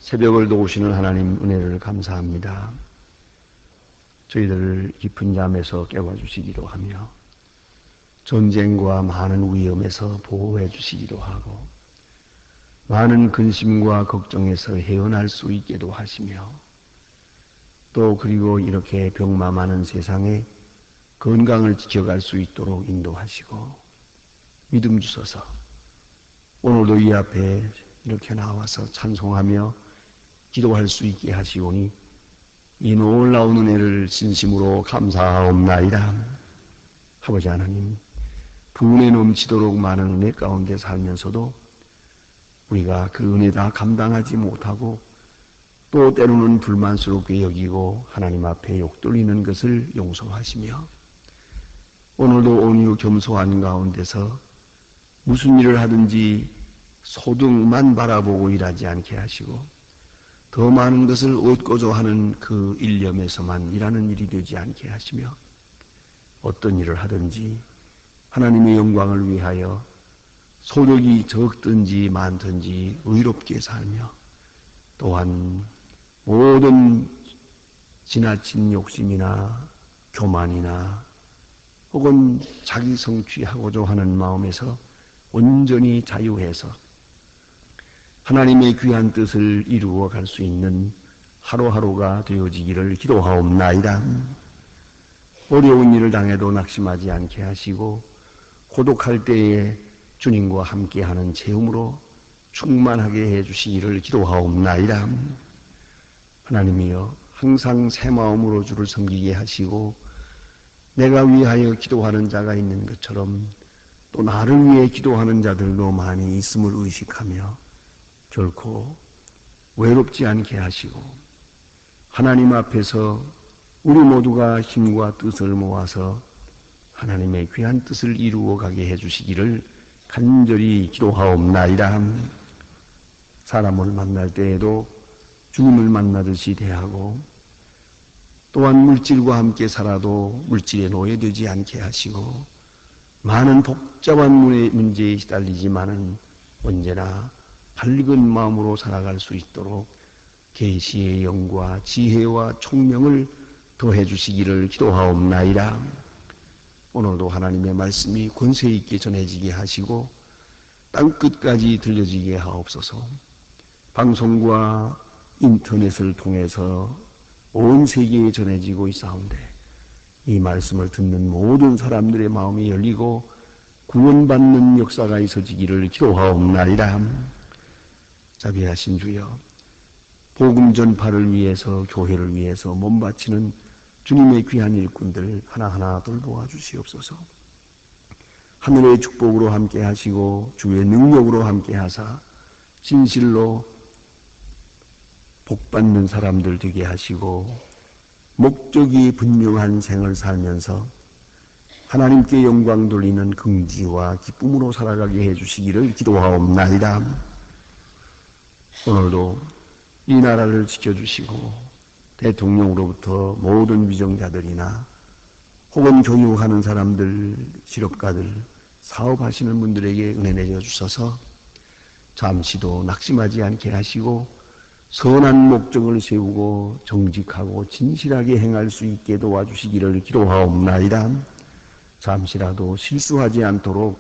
새벽을 도우시는 하나님 은혜를 감사합니다. 저희들을 깊은 잠에서 깨워주시기도 하며 전쟁과 많은 위험에서 보호해 주시기도 하고 많은 근심과 걱정에서 헤어날 수 있게도 하시며 또 그리고 이렇게 병마 많은 세상에 건강을 지켜갈 수 있도록 인도하시고 믿음 주셔서 오늘도 이 앞에 이렇게 나와서 찬송하며 기도할 수 있게 하시오니 이 놀라운 은혜를 진심으로 감사하옵나이다. 아버지 하나님, 분에 넘치도록 많은 은혜 가운데 살면서도 우리가 그 은혜 다 감당하지 못하고 또 때로는 불만스럽게 여기고 하나님 앞에 욕돌리는 것을 용서하시며 오늘도 온유 겸손한 가운데서 무슨 일을 하든지 소득만 바라보고 일하지 않게 하시고 더 많은 것을 얻고자 하는 그 일념에서만 일하는 일이 되지 않게 하시며 어떤 일을 하든지 하나님의 영광을 위하여 소득이 적든지 많든지 의롭게 살며 또한 모든 지나친 욕심이나 교만이나 혹은 자기 성취하고자 하는 마음에서 온전히 자유해서 하나님의 귀한 뜻을 이루어 갈 수 있는 하루하루가 되어지기를 기도하옵나이다. 어려운 일을 당해도 낙심하지 않게 하시고 고독할 때에 주님과 함께하는 체험으로 충만하게 해주시기를 기도하옵나이다. 하나님이여 항상 새 마음으로 주를 섬기게 하시고 내가 위하여 기도하는 자가 있는 것처럼 또 나를 위해 기도하는 자들도 많이 있음을 의식하며 결코 외롭지 않게 하시고 하나님 앞에서 우리 모두가 힘과 뜻을 모아서 하나님의 귀한 뜻을 이루어 가게 해주시기를 간절히 기도하옵나이다. 사람을 만날 때에도 주님을 만나듯이 대하고 또한 물질과 함께 살아도 물질에 노예되지 않게 하시고 많은 복잡한 문제에 시달리지만은 언제나 밝은 마음으로 살아갈 수 있도록 계시의 영과 지혜와 총명을 더해 주시기를 기도하옵나이다. 오늘도 하나님의 말씀이 권세 있게 전해지게 하시고 땅끝까지 들려지게 하옵소서. 방송과 인터넷을 통해서 온 세계에 전해지고 있사온데 이 말씀을 듣는 모든 사람들의 마음이 열리고 구원받는 역사가 있어지기를 기도하옵나이다. 자비하신 주여, 복음 전파를 위해서 교회를 위해서 몸바치는 주님의 귀한 일꾼들 하나하나 돌보아 주시옵소서. 하늘의 축복으로 함께 하시고 주의 능력으로 함께 하사 진실로 복받는 사람들 되게 하시고 목적이 분명한 생을 살면서 하나님께 영광 돌리는 긍지와 기쁨으로 살아가게 해주시기를 기도하옵나이다. 오늘도 이 나라를 지켜주시고 대통령으로부터 모든 위정자들이나 혹은 교육하는 사람들, 실업가들, 사업하시는 분들에게 은혜 내려주셔서 잠시도 낙심하지 않게 하시고 선한 목적을 세우고 정직하고 진실하게 행할 수 있게 도와주시기를 기도하옵나이다. 잠시라도 실수하지 않도록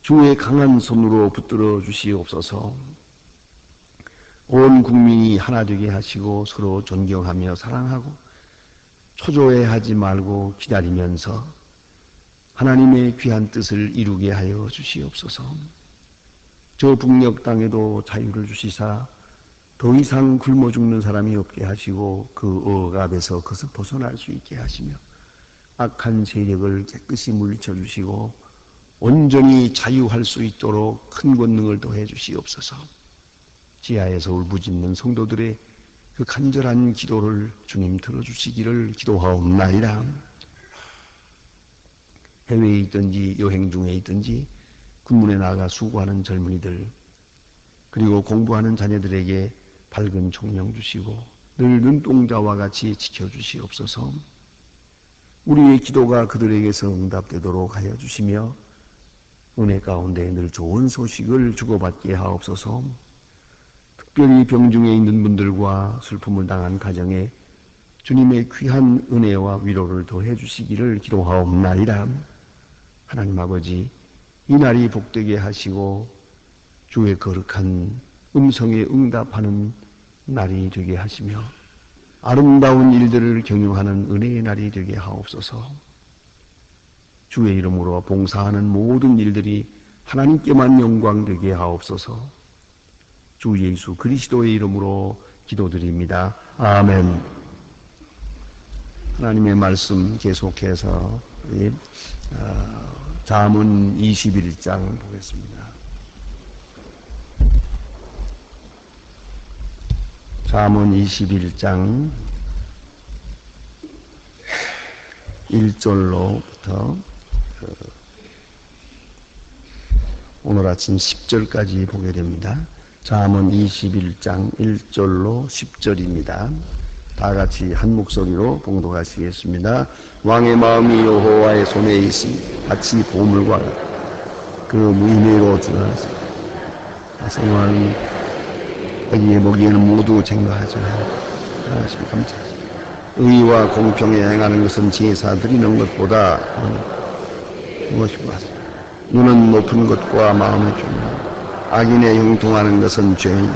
주의 강한 손으로 붙들어 주시옵소서. 온 국민이 하나 되게 하시고 서로 존경하며 사랑하고 초조해하지 말고 기다리면서 하나님의 귀한 뜻을 이루게 하여 주시옵소서. 저 북녘 땅에도 자유를 주시사 더 이상 굶어 죽는 사람이 없게 하시고 그 억압에서 그것을 벗어날 수 있게 하시며 악한 세력을 깨끗이 물리쳐 주시고 온전히 자유할 수 있도록 큰 권능을 더해 주시옵소서. 지하에서 울부짖는 성도들의 그 간절한 기도를 주님 들어주시기를 기도하옵나이다. 해외에 있든지 여행 중에 있든지 군문에 나가 수고하는 젊은이들 그리고 공부하는 자녀들에게 밝은 총명 주시고 늘 눈동자와 같이 지켜주시옵소서. 우리의 기도가 그들에게서 응답되도록 하여 주시며 은혜 가운데 늘 좋은 소식을 주고받게 하옵소서. 특별히 병중에 있는 분들과 슬픔을 당한 가정에 주님의 귀한 은혜와 위로를 더해 주시기를 기도하옵나이다. 하나님 아버지, 이 날이 복되게 하시고 주의 거룩한 음성에 응답하는 날이 되게 하시며 아름다운 일들을 경영하는 은혜의 날이 되게 하옵소서. 주의 이름으로 봉사하는 모든 일들이 하나님께만 영광 되게 하옵소서. 주 예수 그리스도의 이름으로 기도드립니다. 아멘. 하나님의 말씀 계속해서 잠언 21장 보겠습니다. 잠언 21장 1절로부터 오늘 아침 10절까지 보게 됩니다. 잠언 21장 1절로 10절입니다. 다 같이 한 목소리로 봉독하시겠습니다. 왕의 마음이 여호와의 손에 있으니 같이 보물과 그 무의미로 주나서 생활 여기에 보기에는 모두 쟁거하지만 하나님 감사합니다. 의와 공평에 행하는 것은 제사 드리는 것보다 무엇이 맞습니다. 눈은 높은 것과 마음의 준비합니다. 악인의 형통하는 것은 죄인,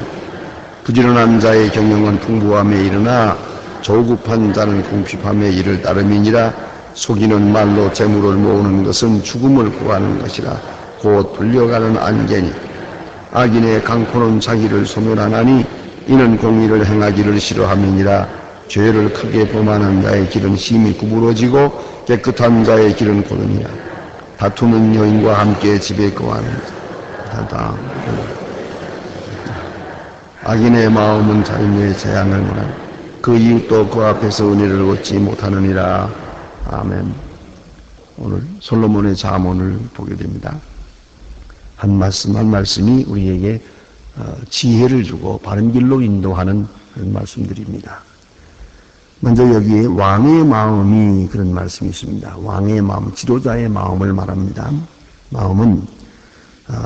부지런한 자의 경영은 풍부함에 이르나 조급한 자는 궁핍함에 이를 따름이니라. 속이는 말로 재물을 모으는 것은 죽음을 구하는 것이라 곧 불려가는 안개니 악인의 강포는 자기를 소멸하나니 이는 공의를 행하기를 싫어함이니라. 죄를 크게 범하는 자의 길은 심히 구부러지고 깨끗한 자의 길은 고르니라. 다투는 여인과 함께 집에 거하는 자다. 악인의 마음은 자인의 재앙을 원하니 그 이웃도 그 앞에서 은혜를 얻지 못하느니라. 아멘. 오늘 솔로몬의 잠언을 보게 됩니다. 한 말씀 한 말씀이 우리에게 지혜를 주고 바른 길로 인도하는 그런 말씀들입니다. 먼저 여기에 왕의 마음이 그런 말씀이 있습니다. 왕의 마음, 지도자의 마음을 말합니다. 마음은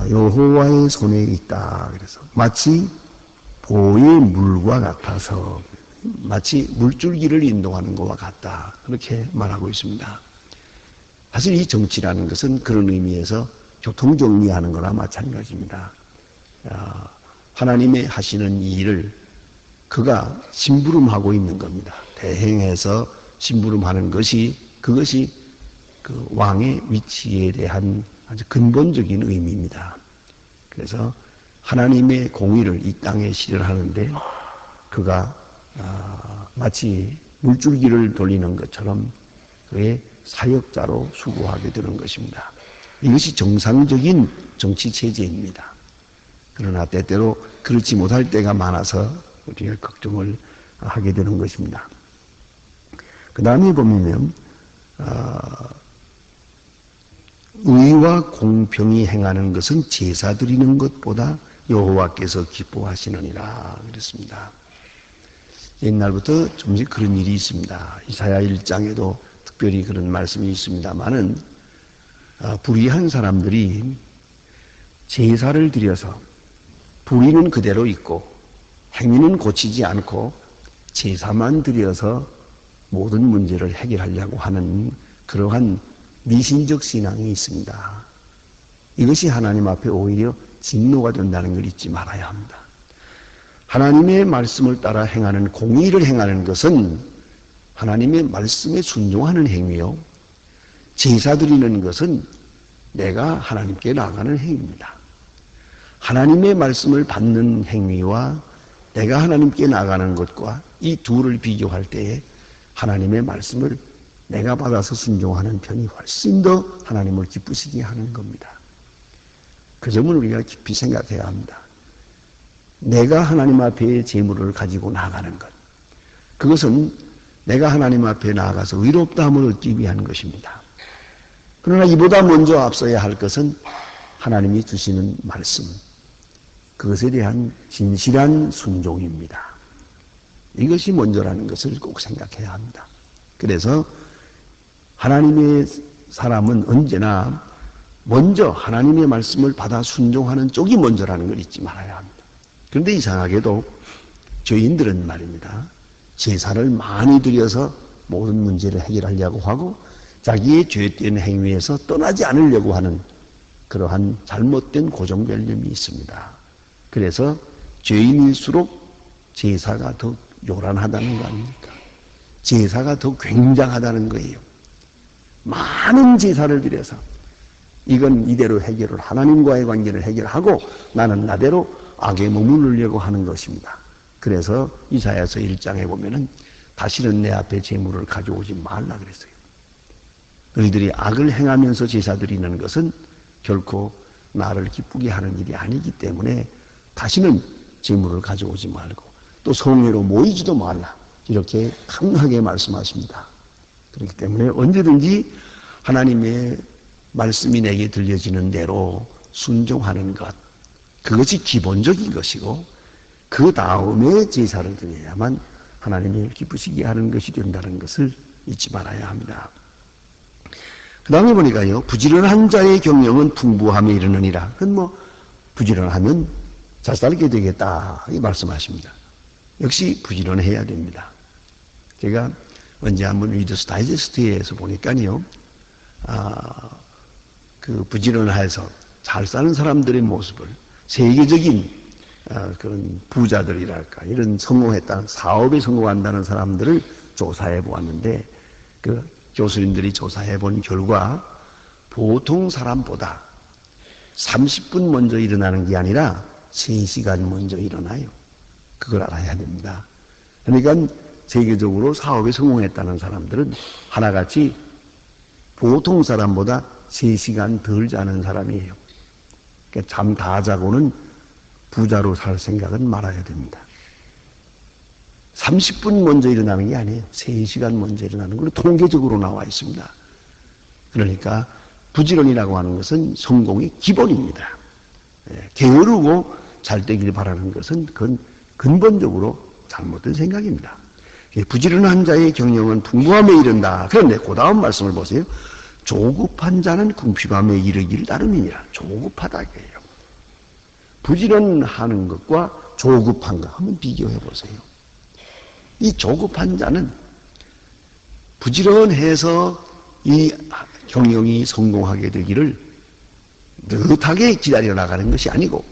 여호와의 손에 있다. 그래서 마치 보의 물과 같아서 마치 물줄기를 인도하는 것과 같다. 그렇게 말하고 있습니다. 사실 이 정치라는 것은 그런 의미에서 교통정리하는 거나 마찬가지입니다. 하나님의 하시는 일을 그가 심부름하고 있는 겁니다. 대행해서 심부름하는 그것이 그 왕의 위치에 대한 아주 근본적인 의미입니다. 그래서 하나님의 공의를 이 땅에 실현하는데 그가 마치 물줄기를 돌리는 것처럼 그의 사역자로 수고하게 되는 것입니다. 이것이 정상적인 정치 체제입니다. 그러나 때때로 그렇지 못할 때가 많아서 우리가 걱정을 하게 되는 것입니다. 그 다음에 보면 의와 공평이 행하는 것은 제사 드리는 것보다 여호와께서 기뻐하시느니라 그랬습니다. 옛날부터 좀씩 그런 일이 있습니다. 이사야 1장에도 특별히 그런 말씀이 있습니다만은 불의한 사람들이 제사를 드려서 불의는 그대로 있고 행위는 고치지 않고 제사만 드려서 모든 문제를 해결하려고 하는 그러한 미신적 신앙이 있습니다. 이것이 하나님 앞에 오히려 진노가 된다는 걸 잊지 말아야 합니다. 하나님의 말씀을 따라 행하는 공의를 행하는 것은 하나님의 말씀에 순종하는 행위요. 제사 드리는 것은 내가 하나님께 나아가는 행위입니다. 하나님의 말씀을 받는 행위와 내가 하나님께 나아가는 것과 이 둘을 비교할 때에 하나님의 말씀을 내가 받아서 순종하는 편이 훨씬 더 하나님을 기쁘시게 하는 겁니다. 그 점을 우리가 깊이 생각해야 합니다. 내가 하나님 앞에 재물을 가지고 나아가는 것, 그것은 내가 하나님 앞에 나아가서 의롭다함을 얻기 위한 것입니다. 그러나 이보다 먼저 앞서야 할 것은 하나님이 주시는 말씀, 그것에 대한 진실한 순종입니다. 이것이 먼저라는 것을 꼭 생각해야 합니다. 그래서 하나님의 사람은 언제나 먼저 하나님의 말씀을 받아 순종하는 쪽이 먼저라는 걸 잊지 말아야 합니다. 그런데 이상하게도 죄인들은 말입니다. 제사를 많이 드려서 모든 문제를 해결하려고 하고 자기의 죄된 행위에서 떠나지 않으려고 하는 그러한 잘못된 고정관념이 있습니다. 그래서 죄인일수록 제사가 더 요란하다는 거 아닙니까? 제사가 더 굉장하다는 거예요. 많은 제사를 드려서 이건 이대로 해결을 하나님과의 관계를 해결하고 나는 나대로 악에 머무르려고 하는 것입니다. 그래서 이사야서 1장에 보면은 다시는 내 앞에 제물을 가져오지 말라 그랬어요. 너희들이 악을 행하면서 제사 드리는 것은 결코 나를 기쁘게 하는 일이 아니기 때문에 다시는 제물을 가져오지 말고 또 성회로 모이지도 말라 이렇게 강하게 말씀하십니다. 그렇기 때문에 언제든지 하나님의 말씀이 내게 들려지는 대로 순종하는 것, 그것이 기본적인 것이고 그 다음에 제사를 드려야만 하나님이 기쁘시게 하는 것이 된다는 것을 잊지 말아야 합니다. 그 다음에 보니까요, 부지런한 자의 경영은 풍부함에 이르느니라. 그건 부지런하면 잘 살게 되겠다 이 말씀하십니다. 역시 부지런해야 됩니다. 제가 언제 한번 리더스 다이제스트에서 보니까요, 그 부지런해서 잘 사는 사람들의 모습을 세계적인 그런 부자들이랄까 이런 성공했다는 사업에 성공한다는 사람들을 조사해 보았는데 그 교수님들이 조사해 본 결과 보통 사람보다 30분 먼저 일어나는 게 아니라 3시간 먼저 일어나요. 그걸 알아야 됩니다. 그러니까 세계적으로 사업에 성공했다는 사람들은 하나같이 보통 사람보다 3시간 덜 자는 사람이에요. 그러니까 잠 다 자고는 부자로 살 생각은 말아야 됩니다. 30분 먼저 일어나는 게 아니에요. 3시간 먼저 일어나는 걸로 통계적으로 나와 있습니다. 그러니까 부지런이라고 하는 것은 성공의 기본입니다. 게으르고 잘 되길 바라는 것은 그건 근본적으로 잘못된 생각입니다. 부지런한 자의 경영은 풍부함에 이른다. 그런데 그 다음 말씀을 보세요. 조급한 자는 궁핍함에 이르기를 나름이니라. 조급하다 이거예요. 부지런하는 것과 조급한 것 한번 비교해 보세요. 이 조급한 자는 부지런해서 이 경영이 성공하게 되기를 느긋하게 기다려 나가는 것이 아니고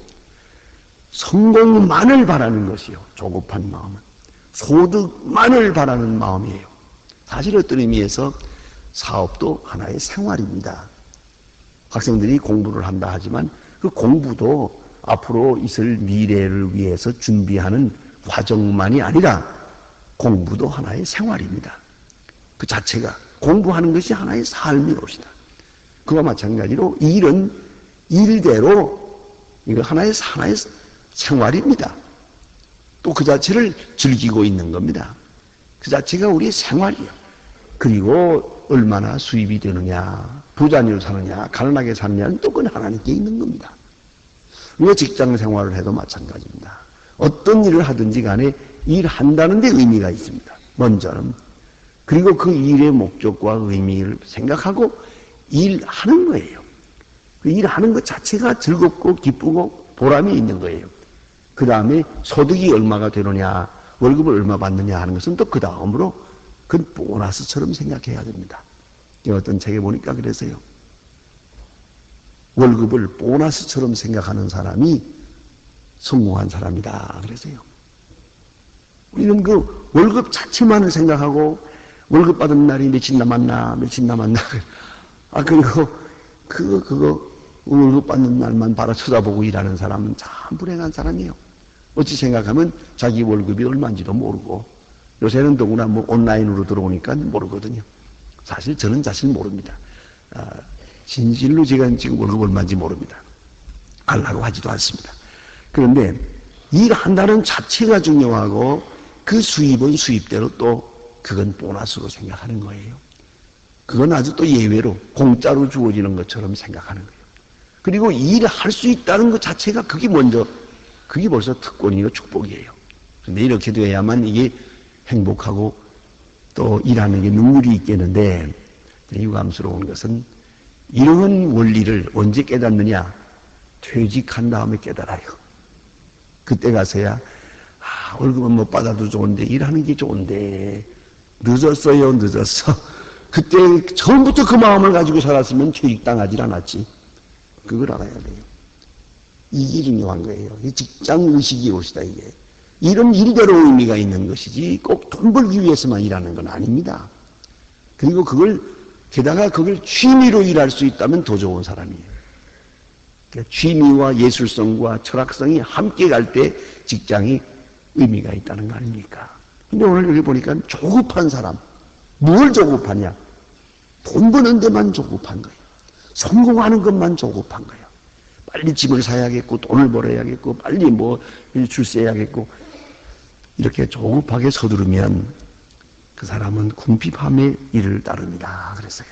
성공만을 바라는 것이요. 조급한 마음은 소득만을 바라는 마음이에요. 사실 어떤 의미에서 사업도 하나의 생활입니다. 학생들이 공부를 한다 하지만 그 공부도 앞으로 있을 미래를 위해서 준비하는 과정만이 아니라 공부도 하나의 생활입니다. 그 자체가 공부하는 것이 하나의 삶이 것이다. 그와 마찬가지로 일은 일대로 이거 하나의 생활입니다. 또 그 자체를 즐기고 있는 겁니다. 그 자체가 우리의 생활이에요. 그리고 얼마나 수입이 되느냐, 부자녀로 사느냐, 가난하게 사느냐는 또 그건 하나님께 있는 겁니다. 우리가 직장 생활을 해도 마찬가지입니다. 어떤 일을 하든지 간에 일한다는 데 의미가 있습니다. 먼저는. 그리고 그 일의 목적과 의미를 생각하고 일하는 거예요. 그 일하는 것 자체가 즐겁고 기쁘고 보람이 있는 거예요. 그 다음에 소득이 얼마가 되느냐, 월급을 얼마 받느냐 하는 것은 또 그 다음으로 그건 보너스처럼 생각해야 됩니다. 어떤 책에 보니까 그래서요. 월급을 보너스처럼 생각하는 사람이 성공한 사람이다. 그래서요. 우리는 그 월급 자체만을 생각하고 월급 받은 날이 며칠 남았나. 그리고 그거 월급 받는 날만 바로 쳐다보고 일하는 사람은 참 불행한 사람이에요. 어찌 생각하면 자기 월급이 얼마인지도 모르고 요새는 더구나 온라인으로 들어오니까 모르거든요. 사실 저는 사실 모릅니다. 진실로 제가 지금 월급 얼마인지 모릅니다. 알라고 하지도 않습니다. 그런데 일한다는 자체가 중요하고 그 수입은 수입대로 또 그건 보너스로 생각하는 거예요. 그건 아주 또 예외로 공짜로 주어지는 것처럼 생각하는 거예요. 그리고 일을 할 수 있다는 것 자체가 그게 벌써 특권이고 축복이에요. 그런데 이렇게 돼야만 이게 행복하고 또 일하는 게 능률이 있겠는데 유감스러운 것은 이런 원리를 언제 깨닫느냐? 퇴직한 다음에 깨달아요. 그때 가서야 월급은 못 받아도 좋은데 일하는 게 좋은데 늦었어요. 늦었어. 그때 처음부터 그 마음을 가지고 살았으면 퇴직당하지 않았지. 그걸 알아야 돼요. 이게 중요한 거예요. 직장의식이 옳시다 이게. 일은 일대로 의미가 있는 것이지 꼭 돈 벌기 위해서만 일하는 건 아닙니다. 그리고 게다가 그걸 취미로 일할 수 있다면 더 좋은 사람이에요. 그러니까 취미와 예술성과 철학성이 함께 갈 때 직장이 의미가 있다는 거 아닙니까? 근데 오늘 여기 보니까 조급한 사람. 뭘 조급하냐? 돈 버는 데만 조급한 거예요. 성공하는 것만 조급한 거예요. 빨리 집을 사야겠고, 돈을 벌어야겠고, 빨리 출세해야겠고, 이렇게 조급하게 서두르면 그 사람은 궁핍함의 일을 따릅니다. 그랬어요.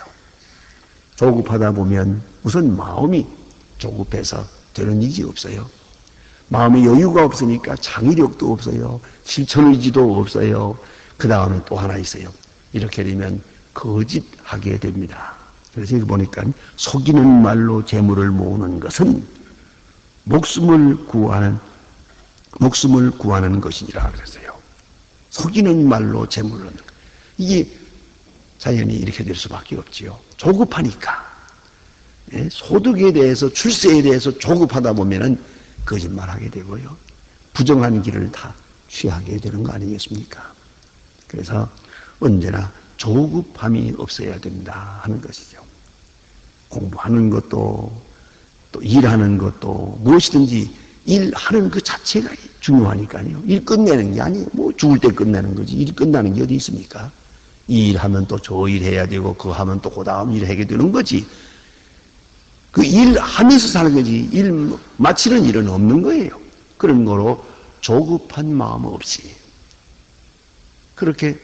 조급하다 보면 우선 마음이 조급해서 되는 일이 없어요. 마음에 여유가 없으니까 창의력도 없어요. 실천의지도 없어요. 그 다음에 또 하나 있어요. 이렇게 되면 거짓하게 됩니다. 그래서 여기 보니까 속이는 말로 재물을 모으는 것은 목숨을 구하는 것이니라 그랬어요. 속이는 말로 재물을 얻는 것. 이게 자연히 이렇게 될 수밖에 없지요. 조급하니까. 소득에 대해서, 출세에 대해서 조급하다 보면은 거짓말하게 되고요. 부정한 길을 다 취하게 되는 거 아니겠습니까? 그래서 언제나 조급함이 없어야 된다 하는 것이죠. 공부하는 것도 또 일하는 것도 무엇이든지 일하는 그 자체가 중요하니까요. 일 끝내는 게 아니에요. 죽을 때 끝내는 거지. 일 끝나는 게 어디 있습니까? 이 일하면 또 저 일 해야 되고 그거 하면 또 그 다음 일 하게 되는 거지. 그 일 하면서 사는 거지. 일 마치는 일은 없는 거예요. 그런 거로 조급한 마음 없이 그렇게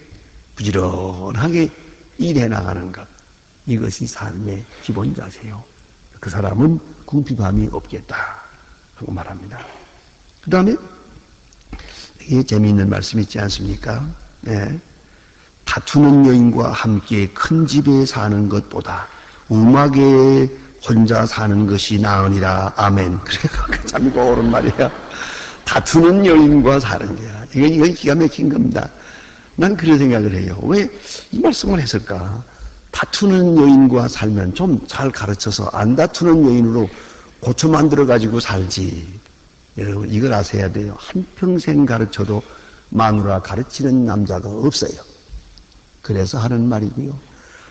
부지런하게 일해 나가는 것. 이것이 삶의 기본 자세요. 그 사람은 궁핍함이 없겠다 하고 말합니다. 그 다음에 이게 재미있는 말씀 있지 않습니까? 네. 다투는 여인과 함께 큰 집에 사는 것보다 음악에 혼자 사는 것이 나으니라. 아멘. 그래, 참 옳은 말이야. 다투는 여인과 사는 거야. 이건 기가 막힌 겁니다. 난 그런 생각을 해요. 왜 이 말씀을 했을까? 다투는 여인과 살면 좀 잘 가르쳐서 안 다투는 여인으로 고쳐 만들어가지고 살지. 여러분, 이걸 아셔야 돼요. 한평생 가르쳐도 마누라 가르치는 남자가 없어요. 그래서 하는 말이고요.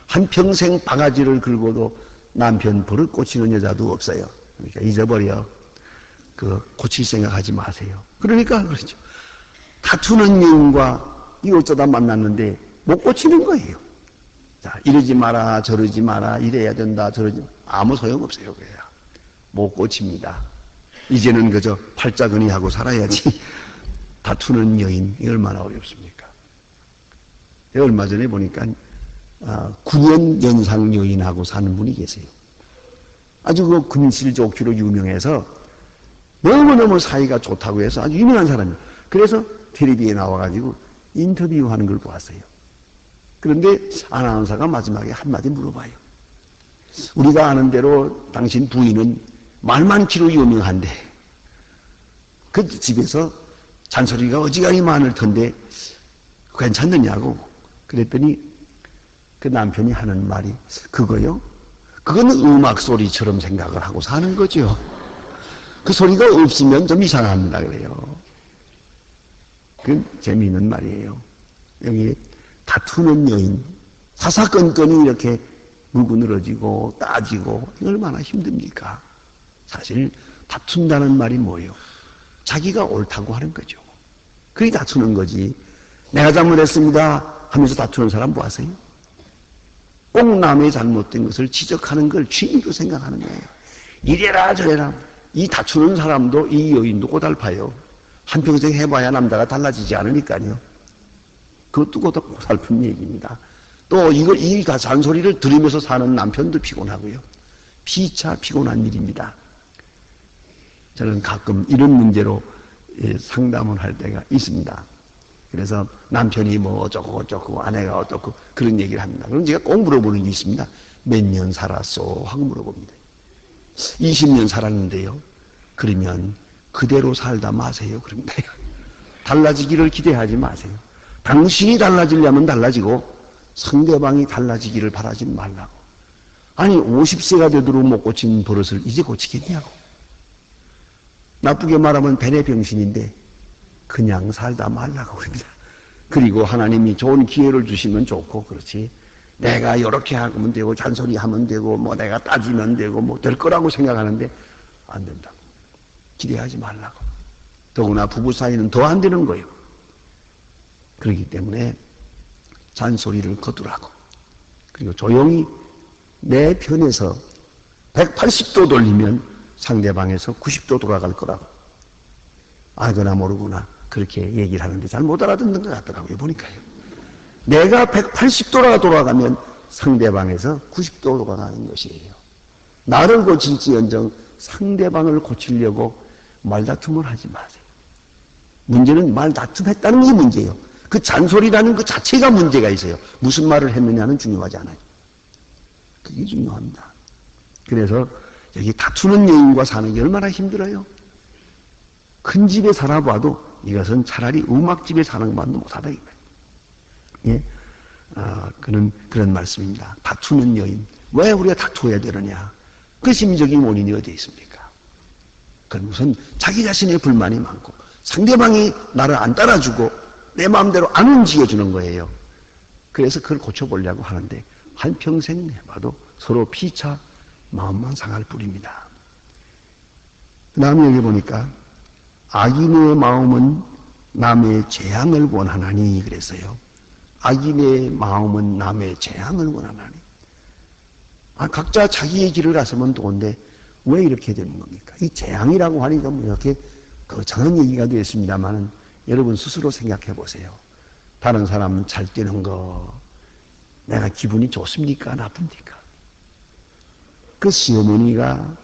한평생 바가지를 긁어도 남편 버릇 고치는 여자도 없어요. 그러니까 잊어버려. 고칠 생각하지 마세요. 그러니까 그렇죠. 다투는 여인과 이 어쩌다 만났는데 못 고치는 거예요. 자, 이러지 마라, 저러지 마라, 이래야 된다, 저러지 아무 소용없어요. 그래요. 못 고칩니다. 이제는 그저 팔자근이 하고 살아야지. 다투는 여인, 이 얼마나 어렵습니까? 얼마 전에 보니까 9년 연상 여인하고 사는 분이 계세요. 아주 그 금실 좋기로 유명해서 너무너무 사이가 좋다고 해서 아주 유명한 사람이에요. 그래서 텔레비에 나와가지고 인터뷰하는 걸 보았어요. 그런데 아나운서가 마지막에 한마디 물어봐요. 우리가 아는 대로 당신 부인은 말 많기로 유명한데 그 집에서 잔소리가 어지간히 많을 텐데 괜찮느냐고. 그랬더니 그 남편이 하는 말이 그거요? 그건 음악 소리처럼 생각을 하고 사는 거죠. 그 소리가 없으면 좀 이상합니다. 그래요. 그 재미있는 말이에요. 여기 다투는 여인, 사사건건이 이렇게 물고 늘어지고 따지고 얼마나 힘듭니까? 사실 다툰다는 말이 뭐예요? 자기가 옳다고 하는 거죠. 그게 다투는 거지. 내가 잘못했습니다 하면서 다투는 사람 뭐 하세요? 꼭 남의 잘못된 것을 지적하는 걸 취미로 생각하는 거예요. 이래라 저래라. 이 다투는 사람도 이 여인도 고달파요. 한평생 해봐야 남자가 달라지지 않으니까요. 그것도 고달픈 얘기입니다. 또 이 잔소리를 들으면서 사는 남편도 피곤하고요. 피차 피곤한 일입니다. 저는 가끔 이런 문제로 상담을 할 때가 있습니다. 그래서 남편이 뭐 어쩌고 아내가 어쩌고 그런 얘기를 합니다. 그럼 제가 꼭 물어보는 게 있습니다. 몇 년 살았소? 하고 물어봅니다. 20년 살았는데요. 그러면 그대로 살다 마세요. 그럽니다. 달라지기를 기대하지 마세요. 당신이 달라지려면 달라지고 상대방이 달라지기를 바라지 말라고. 아니 50세가 되도록 못 고친 버릇을 이제 고치겠냐고. 나쁘게 말하면 벤의 병신인데 그냥 살다 말라고 그럽니다. 그리고 하나님이 좋은 기회를 주시면 좋고 그렇지, 내가 이렇게 하면 되고 잔소리하면 되고 뭐 내가 따지면 되고 뭐 될 거라고 생각하는데 안 된다고. 기대하지 말라고. 더구나 부부 사이는 더 안 되는 거예요. 그렇기 때문에 잔소리를 거두라고. 그리고 조용히 내 편에서 180도 돌리면 상대방에서 90도 돌아갈 거라고. 알거나 모르거나 그렇게 얘기를 하는데 잘 못 알아듣는 것 같더라고요. 보니까요. 내가 180도가 돌아가면 상대방에서 90도 돌아가는 것이에요. 나를 고칠지언정 상대방을 고치려고 말다툼을 하지 마세요. 문제는 말다툼했다는 게 문제예요. 그 잔소리라는 그 자체가 문제가 있어요. 무슨 말을 했느냐는 중요하지 않아요. 그게 중요합니다. 그래서 여기 다투는 여인과 사는 게 얼마나 힘들어요. 큰 집에 살아봐도 이것은 차라리 음악집에 사는 것만도 못하다. 예? 그런 말씀입니다. 다투는 여인. 왜 우리가 다투어야 되느냐? 그 심적인 원인이 어디에 있습니까? 그건 우선 자기 자신의 불만이 많고 상대방이 나를 안 따라주고 내 마음대로 안 움직여주는 거예요. 그래서 그걸 고쳐보려고 하는데 한평생 해봐도 서로 피차 마음만 상할 뿐입니다. 그 다음에 여기 보니까 악인의 마음은 남의 재앙을 원하나니 그랬어요. 악인의 마음은 남의 재앙을 원하나니. 각자 자기의 길을 가서면 좋은데 왜 이렇게 되는 겁니까? 이 재앙이라고 하니까 뭐 이렇게 거창한 얘기가 되었습니다만 여러분 스스로 생각해 보세요. 다른 사람 잘 되는 거 내가 기분이 좋습니까? 나쁩니까? 그 시어머니가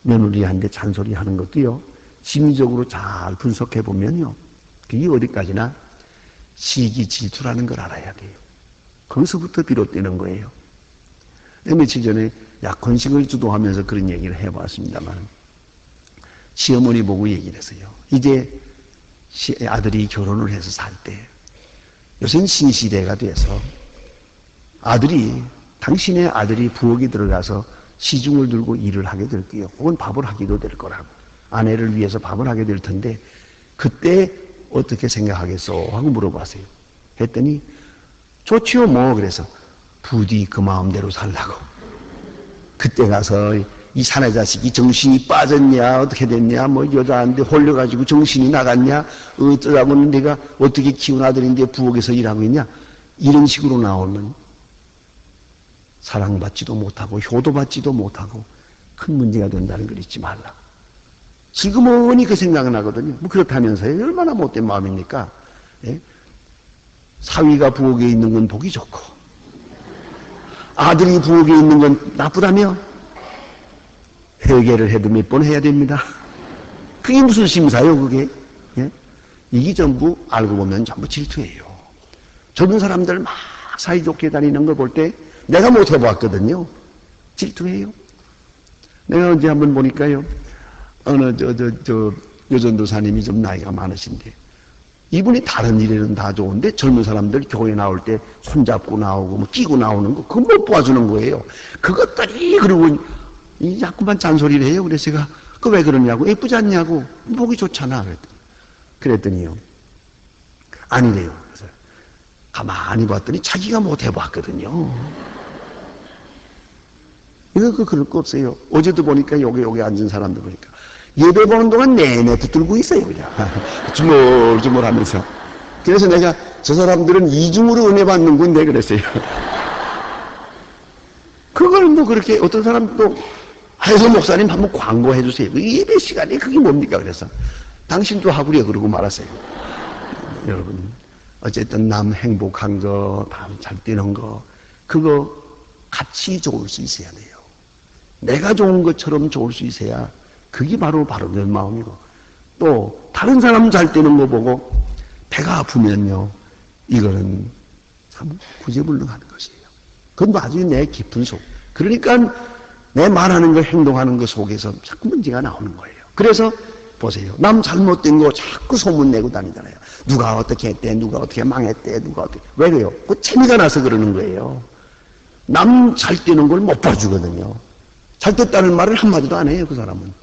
며느리한테 잔소리하는 것도요, 심리적으로 잘 분석해 보면요, 그게 어디까지나 시기 질투라는 걸 알아야 돼요. 거기서부터 비롯되는 거예요. 며칠 전에 약혼식을 주도하면서 그런 얘기를 해봤습니다만 시어머니 보고 얘기를 했어요. 이제 아들이 결혼을 해서 살 때 요새는 신시대가 돼서 당신의 아들이 부엌에 들어가서 시중을 들고 일을 하게 될 거예요. 혹은 밥을 하기도 될 거라고. 아내를 위해서 밥을 하게 될 텐데 그때 어떻게 생각하겠소? 하고 물어봤어요. 했더니 좋지요 뭐. 그래서 부디 그 마음대로 살라고. 그때 가서 이 사내 자식이 정신이 빠졌냐 어떻게 됐냐 뭐 여자한테 홀려가지고 정신이 나갔냐 어쩌라고는 내가 어떻게 키운 아들인데 부엌에서 일하고 있냐 이런 식으로 나오면 사랑받지도 못하고 효도받지도 못하고 큰 문제가 된다는 걸 잊지 말라. 슬그머니 그 생각은 나거든요. 뭐 그렇다면서요. 얼마나 못된 마음입니까? 예? 사위가 부엌에 있는 건 보기 좋고 아들이 부엌에 있는 건 나쁘다며? 회개를 해도 몇 번 해야 됩니다. 그게 무슨 심사요, 그게? 예? 이게 전부 알고 보면 전부 질투예요. 젊은 사람들 막 사이좋게 다니는 거 볼 때 내가 못 해봤거든요. 질투해요. 내가 언제 한번 보니까요, 어느 여전도사님이 좀 나이가 많으신데 이분이 다른 일에는 다 좋은데 젊은 사람들 교회 나올 때 손잡고 나오고 뭐 끼고 나오는 거 그거 못 봐주는 거예요. 그것들이 그러고 자꾸만 잔소리를 해요. 그래서 제가 그거 왜 그러냐고. 예쁘지 않냐고. 보기 좋잖아. 그랬더니요, 아니래요. 그래서 가만히 봤더니 자기가 못 해봤거든요. 이거 그럴 거 없어요. 어제도 보니까 여기 앉은 사람들 보니까 예배 보는 동안 내내 붙들고 있어요. 그냥 주물주물 하면서. 그래서 내가 저 사람들은 이중으로 은혜 받는 건데 그랬어요. 그걸 뭐 그렇게 어떤 사람도 해서 목사님 한번 광고해 주세요. 예배 시간에 그게 뭡니까? 그래서 당신도 하구려 그러고 말았어요. 여러분 어쨌든 남 행복한 거, 남 잘 되는 거 그거 같이 좋을 수 있어야 돼요. 내가 좋은 것처럼 좋을 수 있어야 그게 바로 바른 마음이고, 또 다른 사람 잘 되는 거 보고 배가 아프면요 이거는 참 구제불능한 것이에요. 그건 나중에 내 깊은 속, 그러니까 내 말하는 거 행동하는 거 속에서 자꾸 문제가 나오는 거예요. 그래서 보세요. 남 잘못된 거 자꾸 소문내고 다니잖아요. 누가 어떻게 했대, 누가 어떻게 망했대, 누가 어떻게. 왜 그래요? 그 재미가 나서 그러는 거예요. 남 잘 되는 걸 못 봐주거든요. 잘 됐다는 말을 한마디도 안 해요, 그 사람은.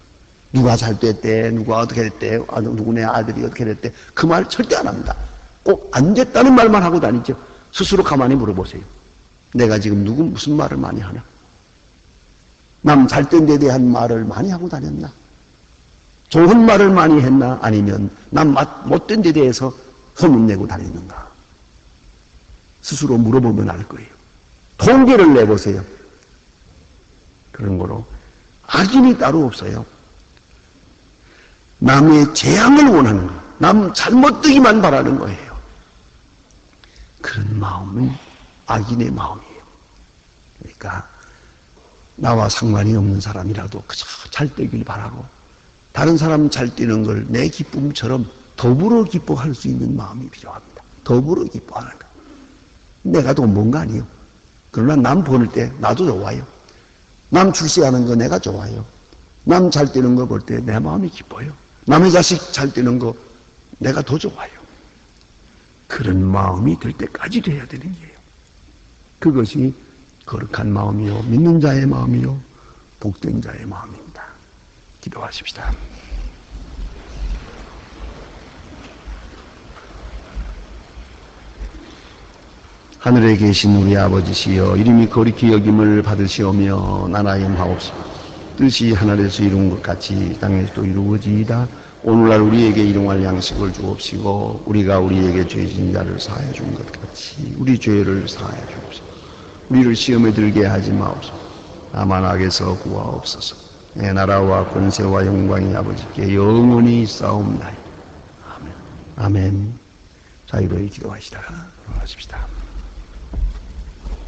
누가 잘 됐대, 누가 어떻게 됐대, 누구네 아들이 어떻게 됐대. 그 말 절대 안 합니다. 꼭 안 됐다는 말만 하고 다니죠. 스스로 가만히 물어보세요. 내가 지금 누구 무슨 말을 많이 하나? 남 잘 된 데 대한 말을 많이 하고 다녔나? 좋은 말을 많이 했나? 아니면 남 못된 데 대해서 소문내고 다니는가? 스스로 물어보면 알 거예요. 통계를 내보세요. 그런 거로 악인이 따로 없어요. 남의 재앙을 원하는 거예요. 남 잘못되기만 바라는 거예요. 그런 마음은 악인의 마음이에요. 그러니까 나와 상관이 없는 사람이라도 그저 잘 되길 바라고 다른 사람 잘 되는 걸 내 기쁨처럼 더불어 기뻐할 수 있는 마음이 필요합니다. 더불어 기뻐하는 거. 내가 돈 번 거 아니에요. 그러나 남 버는 때 나도 좋아요. 남 출세하는 거 내가 좋아요. 남 잘 되는 거 볼 때 내 마음이 기뻐요. 남의 자식 잘 되는 거 내가 더 좋아요. 그런 마음이 될 때까지 돼야 되는 거예요. 그것이 거룩한 마음이요, 믿는 자의 마음이요, 복된 자의 마음입니다. 기도하십시다. 하늘에 계신 우리 아버지시여, 이름이 거룩히 여김을 받으시오며 나라임하옵소서. 뜻이 하늘에서 이룬 것 같이 땅에서도 이루어지이다. 오늘날 우리에게 일용할 양식을 주옵시고 우리가 우리에게 죄진 자를 사하여 준 것 같이 우리 죄를 사하여 주옵소서. 우리를 시험에 들게 하지 마옵소서. 다만 악에서 구하옵소서. 내 나라와 권세와 영광이 아버지께 영원히 있사옵나이다. 아멘. 아멘. 자유로이 기도하시다가 돌아가십시다.